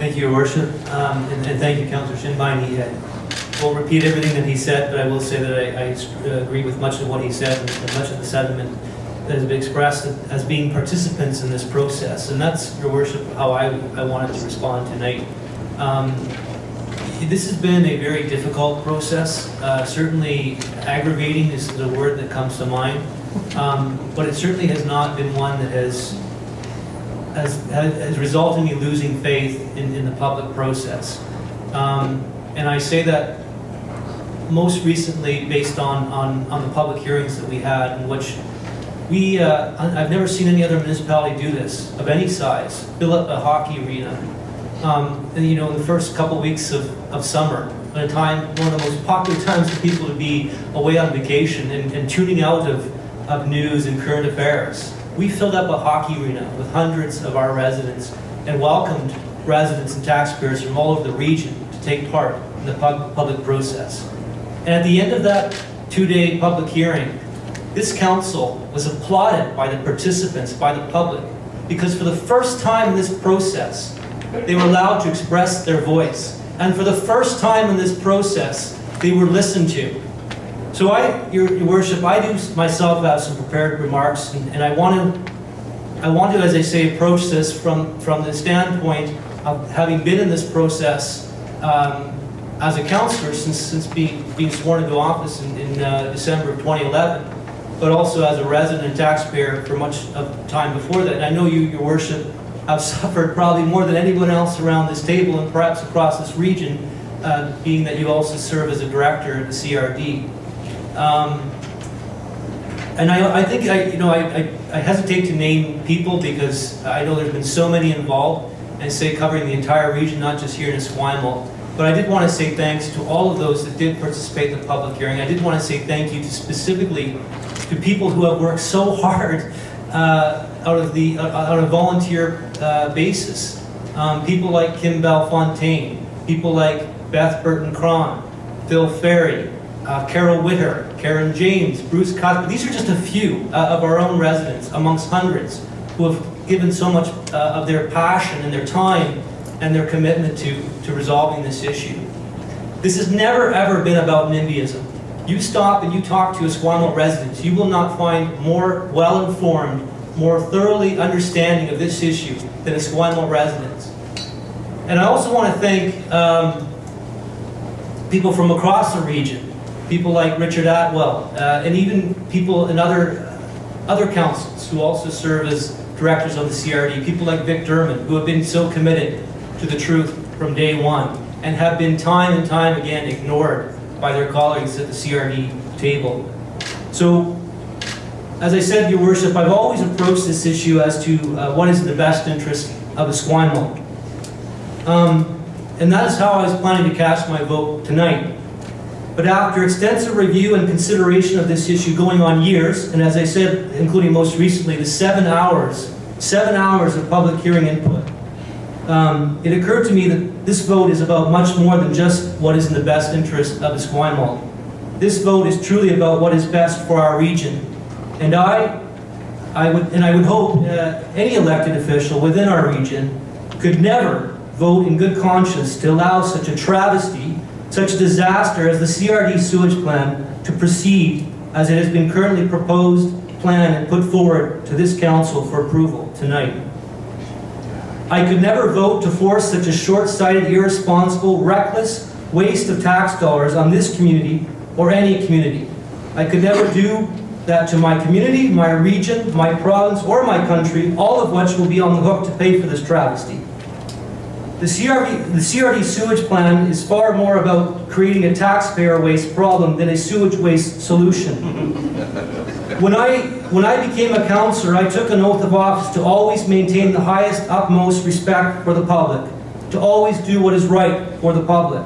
Thank you, Your Worship, and thank you, Councillor Shinbine. He won't repeat everything that he said, but I will say that I agree with much of what he said and much of the sentiment that has been expressed as being participants in this process. And that's, Your Worship, how I wanted to respond tonight. This has been a very difficult process. Certainly aggravating is the word that comes to mind, but it certainly has not been one that has resulted in me losing faith in the public process. And I say that most recently based on the public hearings that we had, in which I've never seen any other municipality do this, of any size, fill up a hockey arena. And, you know, in the first couple weeks of summer, at a time, one of the most popular times for people to be away on vacation and tuning out of news and current affairs. We filled up a hockey arena with hundreds of our residents and welcomed residents and taxpayers from all over the region to take part in the public process. And at the end of that two-day public hearing, this council was applauded by the participants, by the public, because for the first time in this process, they were allowed to express their voice. And for the first time in this process, they were listened to. So Your Worship, I do myself have some prepared remarks, and I want to, as I say, approach this from the standpoint of having been in this process as a councillor since being sworn into office in December of 2011, but also as a resident and taxpayer for much of the time before that. And I know Your Worship, have suffered probably more than anyone else around this table and perhaps across this region, being that you also serve as a director at the CRD. And I think I hesitate to name people because I know there's been so many involved, and say covering the entire region, not just here in Esquimalt. But I did want to say thanks to all of those that did participate in the public hearing. I did want to say thank you specifically to people who have worked so hard on a volunteer basis. People like Kim Belfontaine, people like Beth Burton-Cron, Phil Ferry, Carol Witter, Karen James, Bruce Cuthbert. These are just a few of our own residents amongst hundreds who have given so much of their passion and their time and their commitment to resolving this issue. This has never ever been about NIMBYism. You stop and you talk to Esquimalt residents, you will not find more well-informed, more thoroughly understanding of this issue than Esquimalt residents. And I also want to thank people from across the region, people like Richard Atwell, and even people in other councils who also serve as directors of the CRD, people like Vic Dermott, who have been so committed to the truth from day one and have been time and time again ignored by their colleagues at the CRD table. So, as I said, Your Worship, I've always approached this issue as to what is in the best interest of Esquimalt. And that is how I was planning to cast my vote tonight. But after extensive review and consideration of this issue going on years, and as I said, including most recently, the 7 hours of public hearing input, it occurred to me that this vote is about much more than just what is in the best interest of Esquimalt. This vote is truly about what is best for our region. And I would hope any elected official within our region could never vote in good conscience to allow such a travesty, such a disaster as the CRD sewage plan to proceed as it has been currently proposed, planned, and put forward to this council for approval tonight. I could never vote to force such a short-sighted, irresponsible, reckless waste of tax dollars on this community or any community. I could never do that to my community, my region, my province, or my country, all of which will be on the hook to pay for this travesty. The CRD sewage plan is far more about creating a taxpayer waste problem than a sewage waste solution. When I became a councillor, I took an oath of office to always maintain the highest, utmost respect for the public, to always do what is right for the public.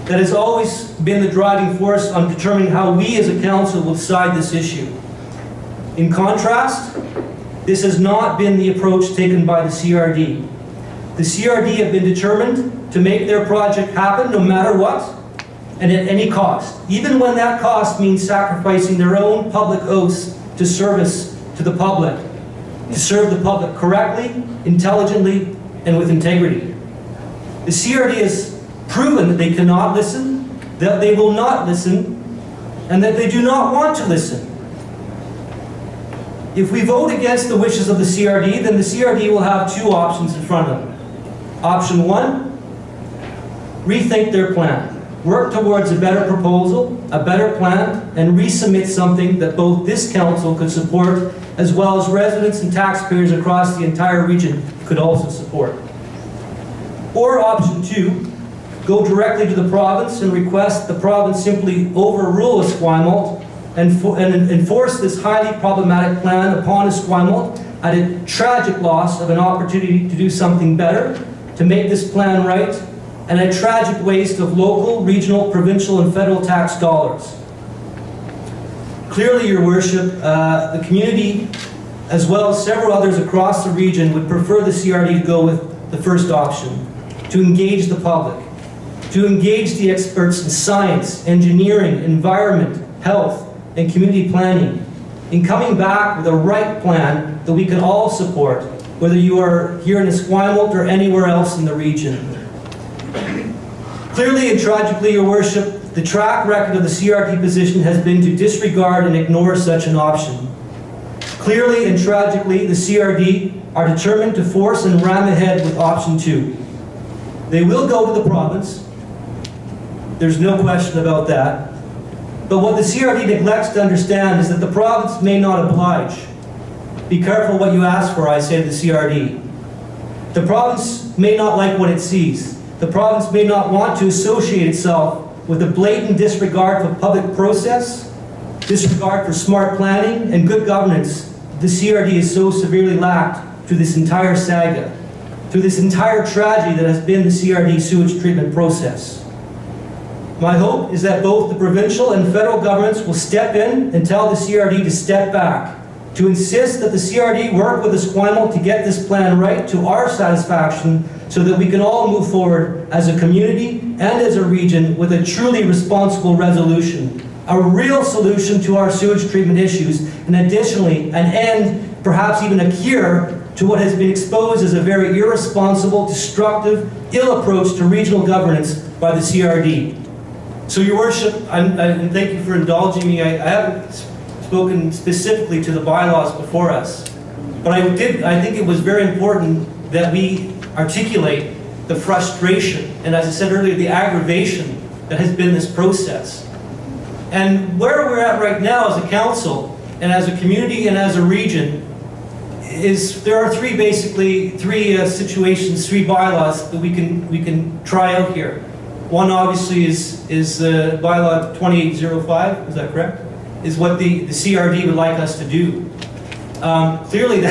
That has always been the driving force on determining how we as a council will decide this issue. In contrast, this has not been the approach taken by the CRD. The CRD have been determined to make their project happen no matter what and at any cost, even when that cost means sacrificing their own public oaths to service to the public, to serve the public correctly, intelligently, and with integrity. The CRD has proven that they cannot listen, that they will not listen, and that they do not want to listen. If we vote against the wishes of the CRD, then the CRD will have two options in front of them. Option one, rethink their plan. Work towards a better proposal, a better plan, and resubmit something that both this council could support, as well as residents and taxpayers across the entire region could also support. Or option two, go directly to the province and request the province simply overrule Esquimalt and enforce this highly problematic plan upon Esquimalt at a tragic loss of an opportunity to do something better, to make this plan right, and a tragic waste of local, regional, provincial, and federal tax dollars. Clearly, Your Worship, the community, as well as several others across the region, would prefer the CRD to go with the first option, to engage the public, to engage the experts in science, engineering, environment, health, and community planning, in coming back with a right plan that we can all support, whether you are here in Esquimalt or anywhere else in the region. Clearly and tragically, Your Worship, the track record of the CRD position has been to disregard and ignore such an option. Clearly and tragically, the CRD are determined to force and ram ahead with option two. They will go to the province. There's no question about that. But what the CRD neglects to understand is that the province may not oblige. Be careful what you ask for, I say to the CRD. The province may not like what it sees. The province may not want to associate itself with a blatant disregard for public process, disregard for smart planning, and good governance the CRD is so severely lacked through this entire saga, through this entire tragedy that has been the CRD sewage treatment process. My hope is that both the provincial and federal governments will step in and tell the CRD to step back, to insist that the CRD work with Esquimalt to get this plan right to our satisfaction so that we can all move forward as a community and as a region with a truly responsible resolution, a real solution to our sewage treatment issues, and additionally, an end, perhaps even a cure, to what has been exposed as a very irresponsible, destructive, ill approach to regional governance by the CRD. So, Your Worship, and thank you for indulging me. I haven't spoken specifically to the bylaws before us, but I think it was very important that we articulate the frustration, and as I said earlier, the aggravation that has been this process. And where we're at right now as a council, and as a community, and as a region, is there are three situations, three bylaws that we can try out here. One obviously is bylaw 2805, is that correct? Is what the CRD would like us to do. Clearly,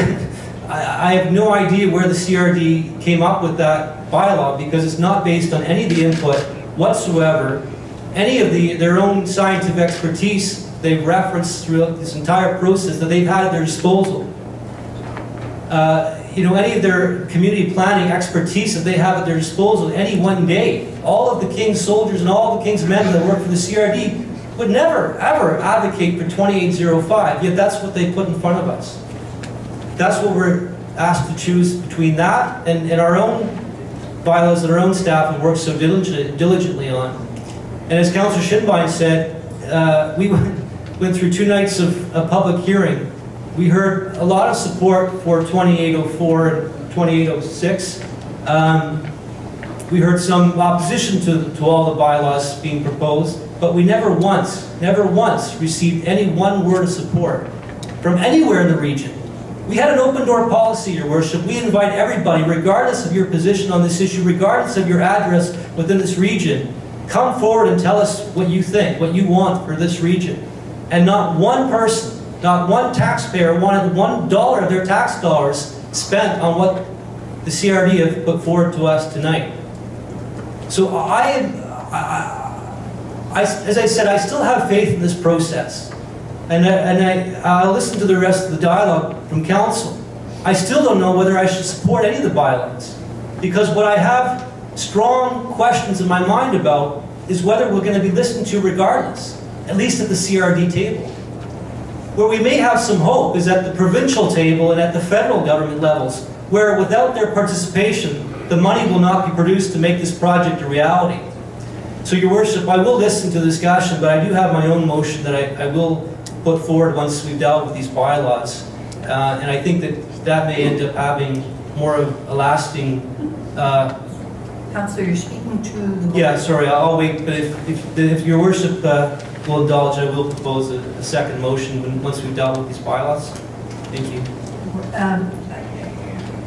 I have no idea where the CRD came up with that bylaw, because it's not based on any of the input whatsoever, any of their own scientific expertise they've referenced throughout this entire process that they've had at their disposal. Any of their community planning expertise that they have at their disposal any one day. All of the King's soldiers and all of the King's men that work for the CRD would never, ever advocate for 2805, yet that's what they put in front of us. That's what we're asked to choose between that and our own bylaws that our own staff have worked so diligently on. And as Councillor Shinbine said, we went through 2 nights of a public hearing. We heard a lot of support for 2804 and 2806. We heard some opposition to all the bylaws being proposed, but we never once received any one word of support from anywhere in the region. We had an open door policy, Your Worship. We invite everybody, regardless of your position on this issue, regardless of your address within this region, come forward and tell us what you think, what you want for this region. And not one person, not one taxpayer wanted $1 of their tax dollars spent on what the CRD have put forward to us tonight. So as I said, I still have faith in this process. And I'll listen to the rest of the dialogue from Council. I still don't know whether I should support any of the bylaws, because what I have strong questions in my mind about is whether we're going to be listened to regardless, at least at the CRD table. Where we may have some hope is at the provincial table and at the federal government levels, where without their participation, the money will not be produced to make this project a reality. So, Your Worship, I will listen to the discussion, but I do have my own motion that I will put forward once we've dealt with these bylaws. And I think that may end up having more of a lasting... Councillor, you're speaking to the... Yeah, sorry, I'll wait, but if Your Worship will indulge, I will propose a second motion once we've dealt with these bylaws. Thank you.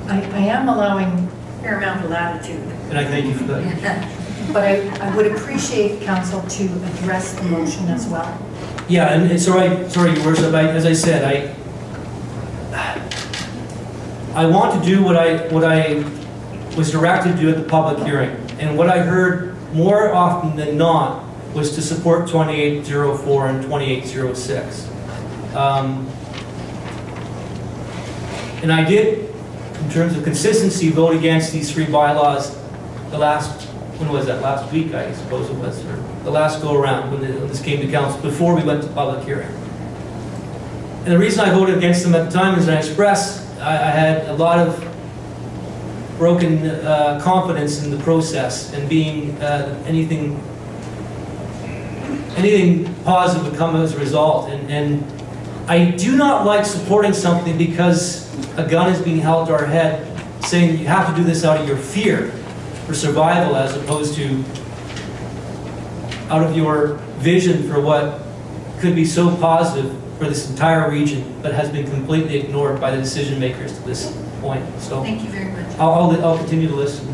I am allowing a fair amount of latitude. And I thank you for that. But I would appreciate council to address the motion as well. Yeah, and sorry, Your Worship, as I said, I want to do what I was directed to do at the public hearing. And what I heard more often than not was to support 2804 and 2806. And I did, in terms of consistency, vote against these three bylaws the last, when was that, last week I suppose it was, or the last go around when this came to council, before we went to public hearing. And the reason I voted against them at the time is I expressed I had a lot of broken confidence in the process, and being anything positive would come as a result. And I do not like supporting something because a gun is being held to our head saying you have to do this out of your fear for survival, as opposed to out of your vision for what could be so positive for this entire region, but has been completely ignored by the decision makers to this point. So Thank you very much. I'll continue to listen.